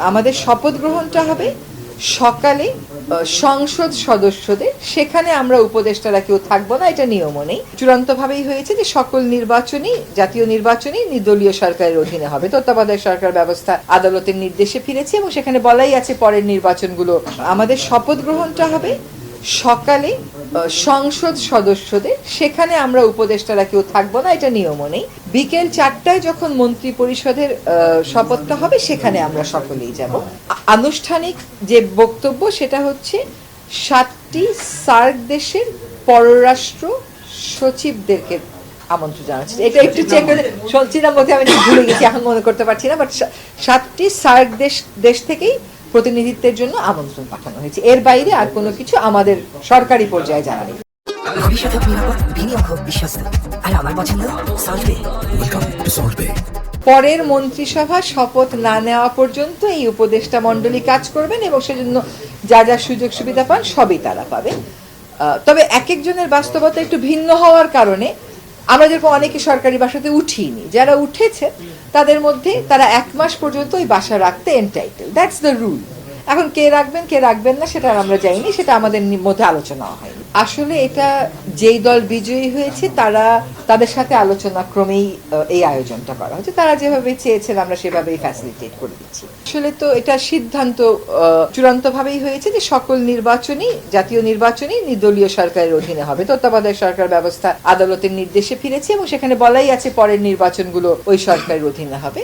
আমাদের শপথ গ্রহণটা হবে সকালে সংসদ সদস্যদের, সেখানে আমরা উপদেষ্টারা কেউ থাকবো না, এটা নিয়মও নেই। চূড়ান্তভাবেই হয়েছে যে সকল নির্বাচনই জাতীয় নির্বাচনই নির্দলীয় সরকারের অধীনে হবে। তত্ত্বাবধায়ক সরকার ব্যবস্থা আদালতের নির্দেশে ফিরেছে এবং সেখানে বলাই আছে পরের নির্বাচনগুলো। আমাদের শপথ গ্রহণটা হবে সকালে সংসদ সদস্যদের, সেখানে আমরা উপদেষ্টারা কেউ থাকবো না, এটা নিয়মও নেই। বিকেল 4টায় যখন মন্ত্রী পরিষদের শপথটা হবে সেখানে আমরা সকলেই যাব। আনুষ্ঠানিক যে বক্তব্য সেটা হচ্ছে 7টি সার্ক দেশের পররাষ্ট্র সচিবদেরকে আমন্ত্রণ জানাচ্ছি। এটা একটু চেক করে শুনছিলাম বোধহয়, আমি ভুলে গেছি, এখন মনে করতে পারছি না, বাট 7টি সার্ক দেশ থেকেই প্রতিনিধিত্বের জন্য আমন্ত্রণ পাঠানো হয়েছে। এর বাইরে আর কোনো কিছু আমাদের সরকারি পর্যায়ে জানা নেই। ভবিষ্যতে নিরাপদ, বিনিয়োগ হোক বিশ্বস্ত, আর আমার পছন্দ সল্ট বে। ওয়েলকাম টু সল্ট বে। পরের মন্ত্রিসভা শপথ না নেওয়া পর্যন্ত এই উপদেষ্টা মণ্ডলী কাজ করবেন এবং সেজন্য যা যা সুযোগ সুবিধা পান সবই তারা পাবেন। তবে এক একজনের বাস্তবতা একটু ভিন্ন হওয়ার কারণে আমরা যেরকম অনেকে সরকারি বাসাতে উঠিনি, যারা উঠেছে তাদের মধ্যে তারা 1 মাস পর্যন্ত ওই বাসা রাখতে এন্টাইটেল, দ্যাটস দ্য রুল। এখন কে রাখবেন কে রাখবেন না সেটা আমরা জানি, সেটা আমাদের মধ্যে আলোচনা হয়নি। আসলে এটা যেই দল বিজয়ী হয়েছে তাদের সাথে আলোচনা ক্রমেই এই আয়োজনটা করা হচ্ছে। তারা যেভাবে চেয়েছেন আমরা সেভাবেই ফ্যাসিলিটেট করে দিচ্ছি। আসলে তো এটা সিদ্ধান্ত চূড়ান্তভাবেই হয়েছে যে সকল নির্বাচনই জাতীয় নির্বাচনই নির্দলীয় সরকারের অধীনে হবে। তত্ত্বাবধায়ক সরকার ব্যবস্থা আদালতের নির্দেশে ফিরেছে এবং সেখানে বলাই আছে পরের নির্বাচনগুলো ওই সরকারের অধীনে হবে।